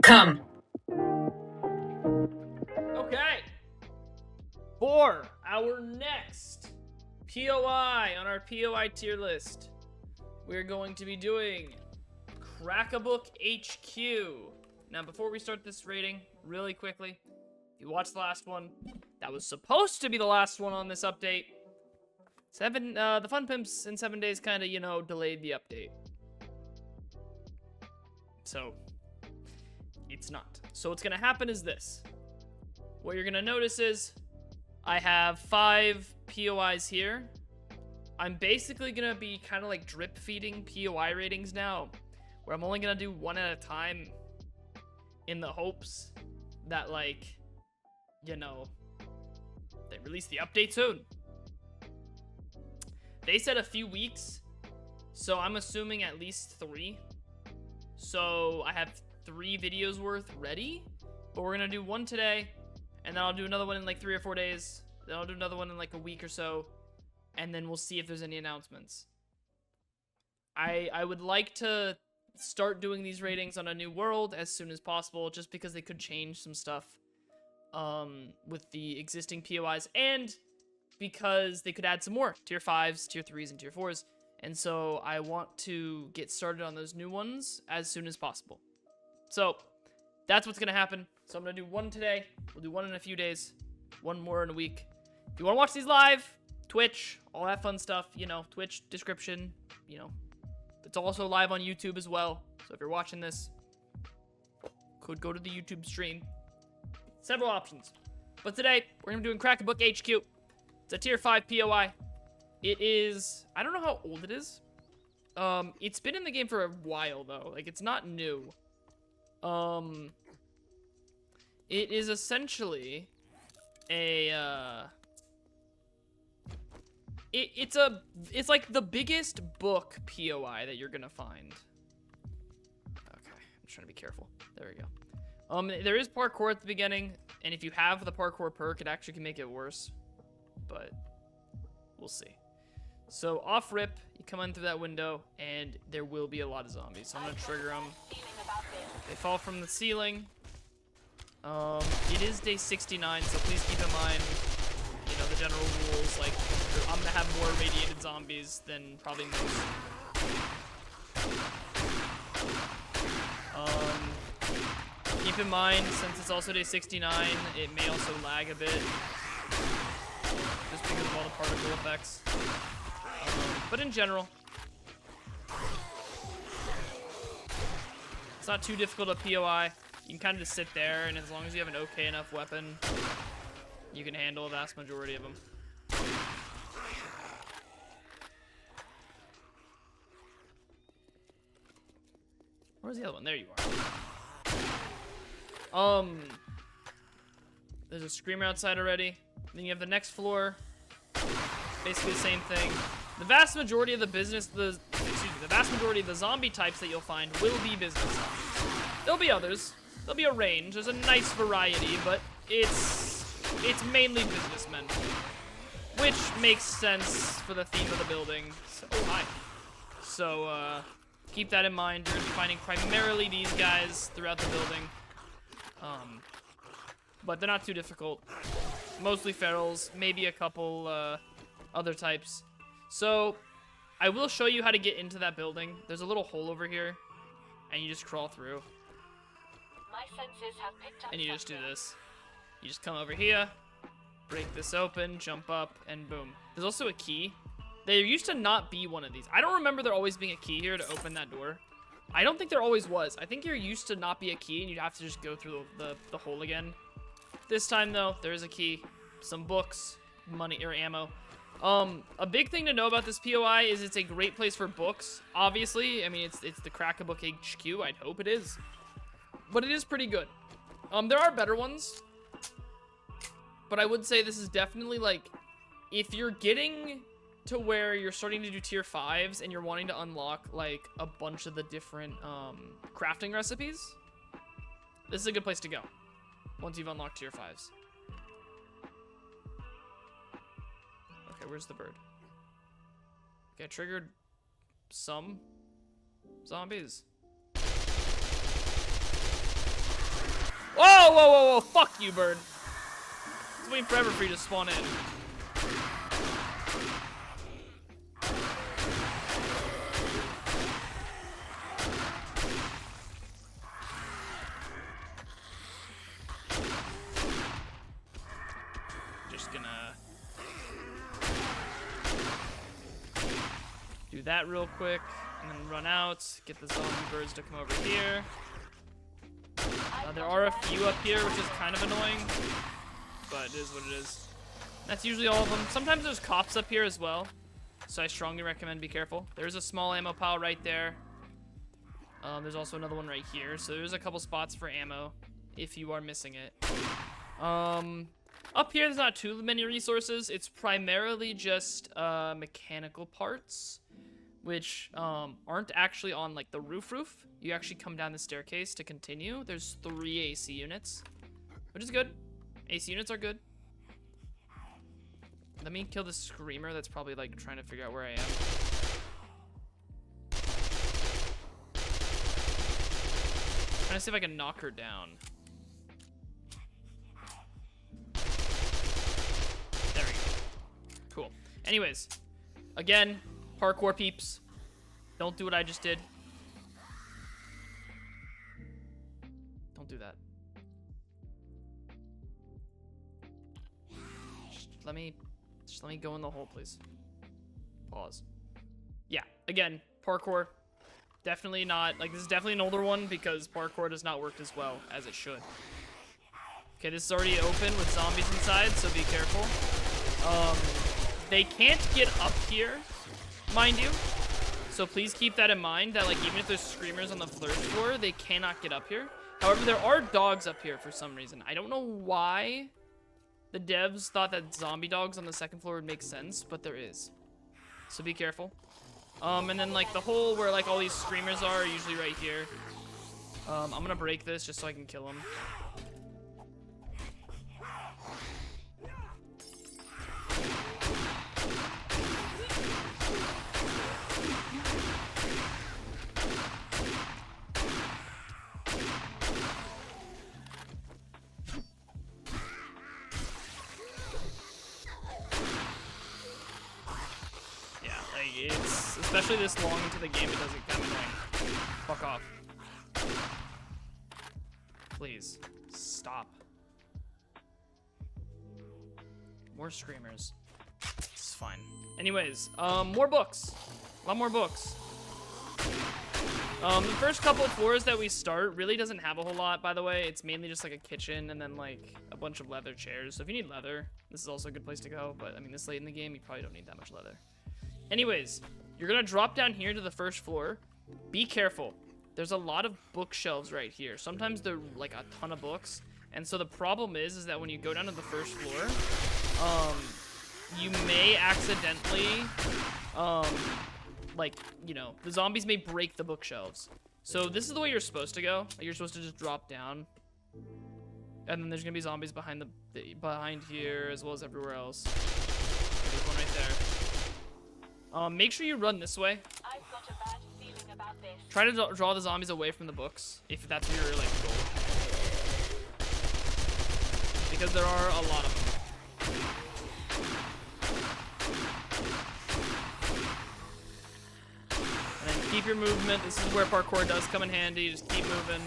Come. Okay. For our next POI on our POI tier list, we're going to be doing Crack-a-Book HQ. Now, before we start this rating, really quickly, if you watched the last one, that was supposed to be the last one on this update. The Fun Pimps in 7 days kind of, delayed the update. So, it's not. So what's going to happen is this. What you're going to notice is I have 5 POIs here. I'm basically going to be kind of like drip feeding POI ratings now, where I'm only going to do one at a time in the hopes that, like, they release the update soon. They said a few weeks, so I'm assuming at least 3. So I have 3 videos worth ready, but we're gonna do one today, and then I'll do another one in like 3 or 4 days. Then I'll do another one in like a week or so, and then we'll see if there's any announcements. I would like to start doing these ratings on a new world as soon as possible, just because they could change some stuff with the existing POIs, and because they could add some more tier 5s, tier 3s, and tier 4s. And so I want to get started on those new ones as soon as possible. So that's what's going to happen. So I'm going to do one today. We'll do one in a few days. One more in a week. If you want to watch these live, Twitch, all that fun stuff, Twitch description, it's also live on YouTube as well. So if you're watching this, could go to the YouTube stream. Several options. But today, we're going to be doing Crack-a-Book HQ. It's a tier 5 POI. It is, I don't know how old it is. It's been in the game for a while, though. Like, it's not new. It is essentially a, it's like the biggest book POI that you're gonna find. Okay, I'm trying to be careful. There we go. There is parkour at the beginning, and if you have the parkour perk, it actually can make it worse. But we'll see. So off rip, you come in through that window, and there will be a lot of zombies. So I'm gonna trigger them. They fall from the ceiling. It is day 69, so please keep in mind, the general rules. Like, I'm gonna have more radiated zombies than probably most. Keep in mind, since it's also day 69, it may also lag a bit, just because of all the particle effects. But in general, it's not too difficult a POI. You can kind of just sit there, and as long as you have an okay enough weapon, you can handle a vast majority of them. Where's the other one? There you are. There's a screamer outside already. Then you have the next floor. Basically the same thing. The vast majority of the vast majority of the zombie types that you'll find will be business zombies. There'll be others. There'll be a range. There's a nice variety, but it's mainly businessmen, which makes sense for the theme of the building. So, hi. So, keep that in mind. You're gonna be finding primarily these guys throughout the building. But they're not too difficult. Mostly ferals, maybe a couple, other types. So, I will show you how to get into that building. There's a little hole over here, and you just crawl through. My senses have picked up and you just do this. You just come over here, break this open, jump up, and boom. There's also a key. There used to not be one of these. I don't remember there always being a key here to open that door. I don't think there always was. I think there used to not be a key, and you'd have to just go through the hole again. This time, though, there is a key, some books, money, or ammo. A big thing to know about this POI is it's a great place for books. Obviously, I mean, it's the Crack-a-Book HQ. I'd hope it is. But it is pretty good. There are better ones. But I would say this is definitely, like, if you're getting to where you're starting to do tier 5s and you're wanting to unlock, like, a bunch of the different, crafting recipes, this is a good place to go once you've unlocked tier 5s. Okay, where's the bird? Okay, I triggered some zombies. Whoa, whoa, whoa, whoa. Fuck you, bird. It's waiting forever for you to spawn in. Just gonna do that real quick and then run out, get the zombie birds to come over here. There are a few up here, which is kind of annoying, but it is what it is. That's usually all of them. Sometimes there's cops up here as well, so I strongly recommend be careful. There's a small ammo pile right there. There's also another one right here, so there's a couple spots for ammo if you are missing it. Up here, there's not too many resources. It's primarily just mechanical parts, which aren't actually on like the roof. You actually come down the staircase to continue. There's 3 AC units, which is good. AC units are good. Let me kill the screamer that's probably like trying to figure out where I am. Trying to see if I can knock her down. There we go. Cool. Anyways, again, parkour peeps. Don't do what I just did. Don't do that. Just let me go in the hole, please. Pause. Yeah, again, parkour. Definitely not, like, this is definitely an older one because parkour does not work as well as it should. Okay, this is already open with zombies inside, so be careful. They can't get up here, mind you. So please keep that in mind, that, like, even if there's screamers on the first floor, they cannot get up here. However, there are dogs up here for some reason. I don't know why the devs thought that zombie dogs on the second floor would make sense, but there is. So be careful. And then, like, the hole where, like, all these screamers are usually right here. I'm gonna break this just so I can kill them. It's, especially this long into the game, it does get kind of annoying. Fuck off. Please, stop. More screamers. It's fine. Anyways, more books. A lot more books. The first couple of floors that we start really doesn't have a whole lot, by the way. It's mainly just like a kitchen and then like a bunch of leather chairs. So if you need leather, this is also a good place to go. But I mean, this late in the game, you probably don't need that much leather. Anyways, you're gonna drop down here to the first floor. Be careful. There's a lot of bookshelves right here. Sometimes they're like a ton of books. And so the problem is that when you go down to the first floor, you may accidentally, like, you know, the zombies may break the bookshelves. So this is the way you're supposed to go. Like, you're supposed to just drop down. And then there's gonna be zombies behind here as well as everywhere else. There's one right there. Make sure you run this way. I've got a bad feeling about this. Try to draw the zombies away from the books, if that's your, like, goal. Because there are a lot of them. And then keep your movement. This is where parkour does come in handy. Just keep moving.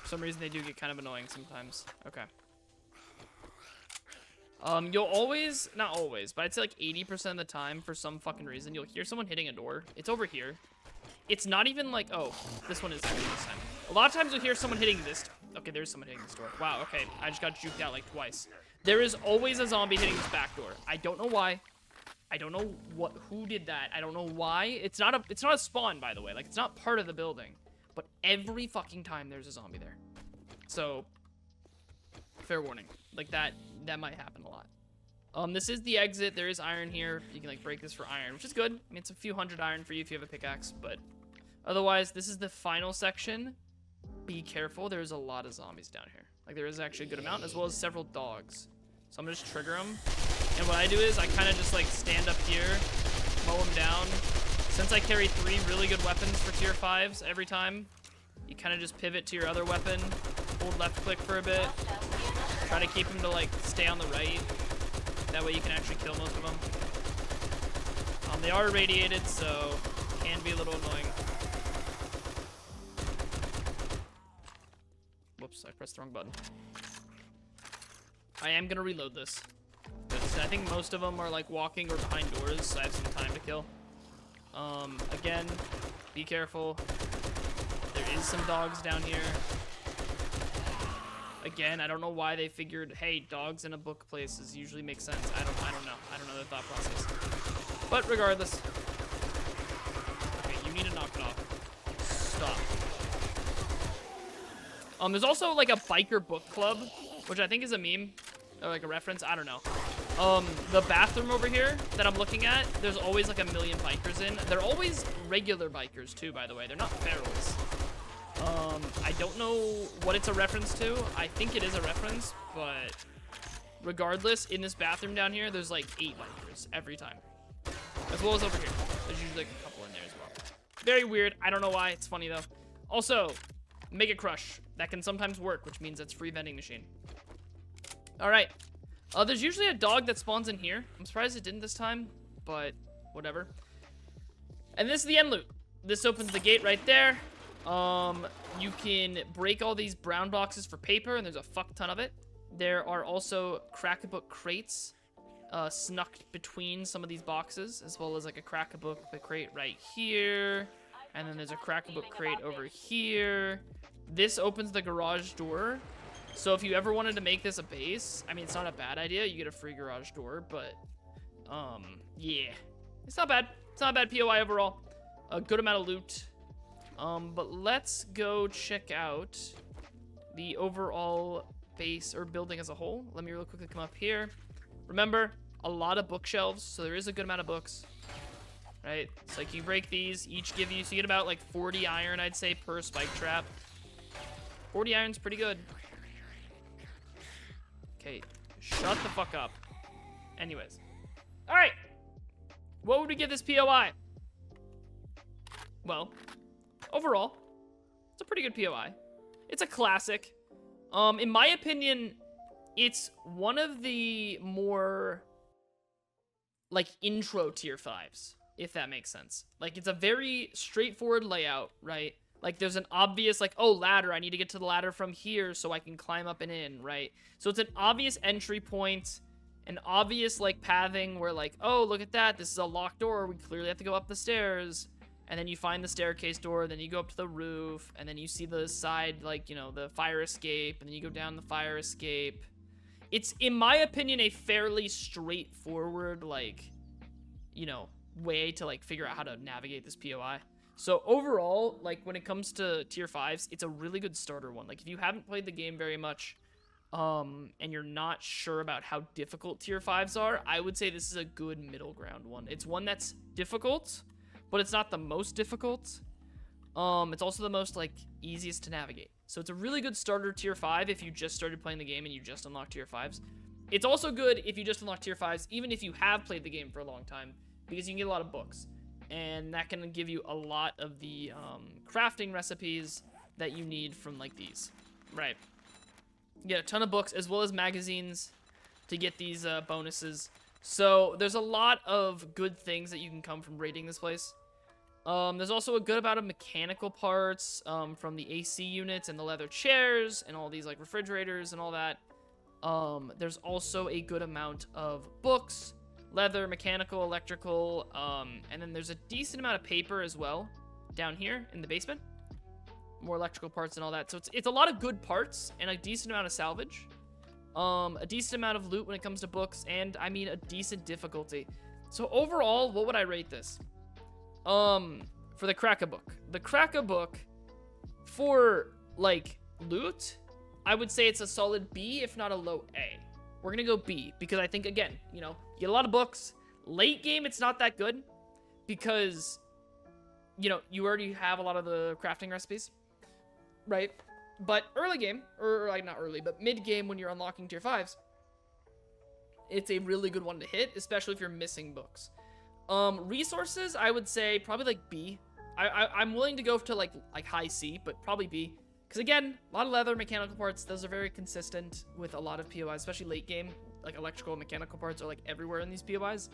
For some reason, they do get kind of annoying sometimes. Okay. You'll always, not always, but I'd say like 80% of the time, for some fucking reason, you'll hear someone hitting a door. It's over here. It's not even like, oh, this one is actually this time. A lot of times you'll hear someone hitting this. Okay, there's someone hitting this door. Wow, okay, I just got juked out like twice. There is always a zombie hitting this back door. I don't know why. I don't know who did that. I don't know why. It's not a spawn, by the way. Like, it's not part of the building. But every fucking time there's a zombie there. So, fair warning. Like, that might happen a lot. This is the exit. There is iron here. You can, like, break this for iron, which is good. I mean, it's a few hundred iron for you if you have a pickaxe, but otherwise, this is the final section. Be careful. There's a lot of zombies down here. Like, there is actually a good amount, as well as several dogs. So I'm gonna just trigger them. And what I do is I kind of just like stand up here, mow them down. Since I carry 3 really good weapons for tier 5s every time, you kind of just pivot to your other weapon, hold left click for a bit, try to keep them to like stay on the right. That way you can actually kill most of them. They are irradiated, so can be a little annoying. Whoops, I pressed the wrong button. I am gonna reload this. I think most of them are like walking or behind doors, so I have some time to kill. Again, be careful. There is some dogs down here. Again, I don't know why they figured, hey, dogs in a book places usually make sense. I don't know. I don't know the thought process. But regardless. Okay, you need to knock it off. Stop. There's also like a biker book club, which I think is a meme or like a reference. I don't know. The bathroom over here that I'm looking at, there's always like a million bikers in. They're always regular bikers too, by the way. They're not ferals. I don't know what it's a reference to. I think it is a reference, but regardless, in this bathroom down here, there's like 8 bikers every time. As well as over here. There's usually like a couple in there as well. Very weird. I don't know why. It's funny though. Also, Mega Crush. That can sometimes work, which means it's free vending machine. All right. There's usually a dog that spawns in here. I'm surprised it didn't this time, but whatever. And this is the end loot. This opens the gate right there. You can break all these brown boxes for paper, and there's a fuck ton of it. There are also crack-a-book crates snuck between some of these boxes, as well as like a crack-a-book crate right here. And then there's a crack-a-book crate over here. This opens the garage door. So if you ever wanted to make this a base, I mean, it's not a bad idea. You get a free garage door, but, yeah. It's not bad. It's not a bad POI overall. A good amount of loot. But let's go check out the overall base or building as a whole. Let me real quickly come up here. Remember, a lot of bookshelves, so there is a good amount of books. Right? So like you break these, each give you, so you get about like 40 iron, I'd say, per spike trap. 40 iron's pretty good. Okay, shut the fuck up. Anyways. Alright. What would we give this POI? Well, overall, it's a pretty good POI. It's a classic. In my opinion, it's one of the more, like, intro tier 5s, if that makes sense. Like, it's a very straightforward layout, right? Like, there's an obvious, like, oh, ladder. I need to get to the ladder from here so I can climb up and in, right? So it's an obvious entry point, an obvious, like, pathing where, like, oh, look at that. This is a locked door. We clearly have to go up the stairs. And then you find the staircase door. Then you go up to the roof. And then you see the side, like, you know, the fire escape. And then you go down the fire escape. It's, in my opinion, a fairly straightforward, like, you know, way to, like, figure out how to navigate this POI. So overall, like, when it comes to tier 5s, it's a really good starter one. Like, if you haven't played the game very much, and you're not sure about how difficult tier 5s are, I would say this is a good middle ground one. It's one that's difficult, but it's not the most difficult. It's also the most, like, easiest to navigate. So it's a really good starter tier 5 if you just started playing the game and you just unlocked tier 5s. It's also good if you just unlock tier 5s, even if you have played the game for a long time, because you can get a lot of books. And that can give you a lot of the crafting recipes that you need from, like, these. Right. You get a ton of books as well as magazines to get these bonuses. So there's a lot of good things that you can come from raiding this place. There's also a good amount of mechanical parts from the AC units and the leather chairs and all these, like, refrigerators and all that. There's also a good amount of books, leather, mechanical, electrical, and then there's a decent amount of paper as well down here in the basement. More electrical parts and all that. So it's a lot of good parts and a decent amount of salvage. A decent amount of loot when it comes to books, and I mean a decent difficulty. So overall, what would I rate this? For the crack-a-book. The crack-a-book, for, like, loot, I would say it's a solid B, if not a low A. We're gonna go B, because I think, again, you know, you get a lot of books. Late game, it's not that good, because, you know, you already have a lot of the crafting recipes, right? But early game, or like, not early, but mid game when you're unlocking tier 5s, it's a really good one to hit, especially if you're missing books. Resources, I would say probably like B. I'm willing to go to like high C, but probably B. Because again, a lot of leather, mechanical parts, those are very consistent with a lot of POIs, especially late game. Like electrical and mechanical parts are like everywhere in these POIs.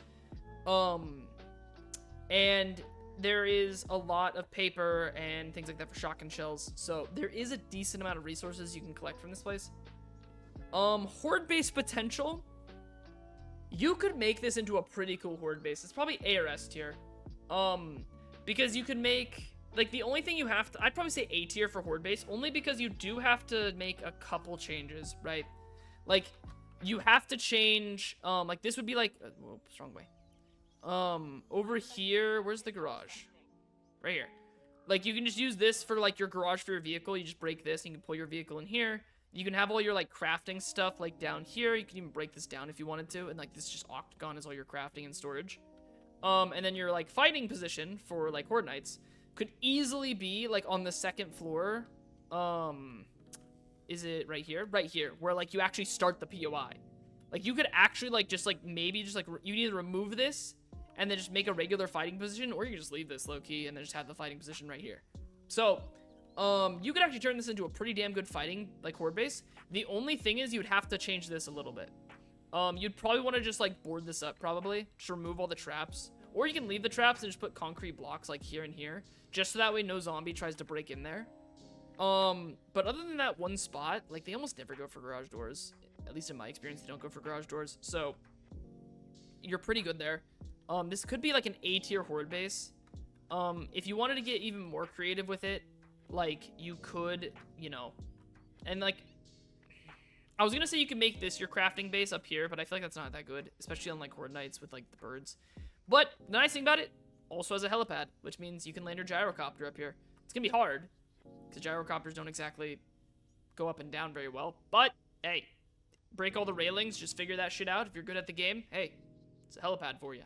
And there is a lot of paper and things like that for shotgun shells. So there is a decent amount of resources you can collect from this place. Horde base potential. You could make this into a pretty cool horde base. It's probably A or S tier. Because you could make, like, the only thing you have to, I'd probably say A tier for horde base, only because you do have to make a couple changes, right? Like, you have to change, like, this would be like, whoops, wrong way. Over here, where's the garage? Right here. Like, you can just use this for, like, your garage for your vehicle. You just break this, and you can pull your vehicle in here. You can have all your, like, crafting stuff, like, down here. You can even break this down if you wanted to, and, like, this just octagon is all your crafting and storage. And then your, like, fighting position for, like, Horde Knights could easily be, like, on the second floor. Is it right here? Right here, where, like, you actually start the POI. Like, you could actually, like, just, like, maybe just, like, you need to remove this and then just make a regular fighting position, or you can just leave this low-key and then just have the fighting position right here. So, you could actually turn this into a pretty damn good fighting, like, horde base. The only thing is you'd have to change this a little bit. You'd probably want to just, like, board this up, probably. Just remove all the traps. Or you can leave the traps and just put concrete blocks, like, here and here. Just so that way no zombie tries to break in there. But other than that one spot, like, they almost never go for garage doors. At least in my experience, they don't go for garage doors. So, you're pretty good there. This could be, like, an A-tier horde base. If you wanted to get even more creative with it, like, you could, you know, and, like, I was gonna say you can make this your crafting base up here, but I feel like that's not that good, especially on, like, Horde Knights with, like, the birds. But the nice thing about it, also has a helipad, which means you can land your gyrocopter up here. It's gonna be hard, because gyrocopters don't exactly go up and down very well, but, hey, break all the railings, just figure that shit out. If you're good at the game, hey, it's a helipad for you.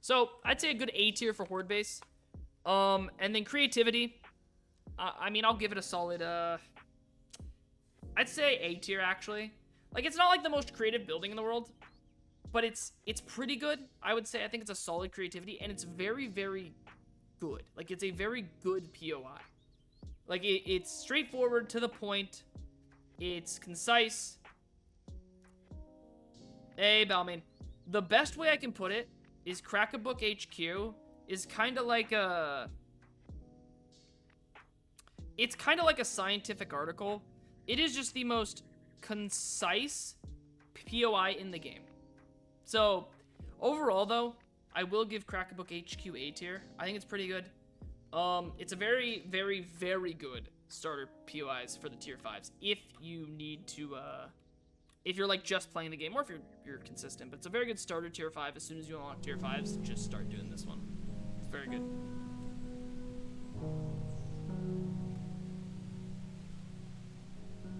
So, I'd say a good A tier for horde base. And then creativity, I mean, I'll give it a solid, I'd say A tier, actually. Like, it's not, like, the most creative building in the world, but it's pretty good, I would say. I think it's a solid creativity, and it's very, very good. Like, it's a very good POI. Like, it's straightforward, to the point. It's concise. Hey, Balmain. The best way I can put it is Crack-a-Book HQ is kind of like a... It's kind of like a scientific article. It is just the most concise POI in the game. So, overall, though, I will give Crack-a-Book HQ A tier. I think it's pretty good. It's a very, very, very good starter POIs for the tier 5s. If you need to, if you're, like, just playing the game, or if you're consistent. But it's a very good starter tier 5. As soon as you unlock tier 5s, just start doing this one. It's very good.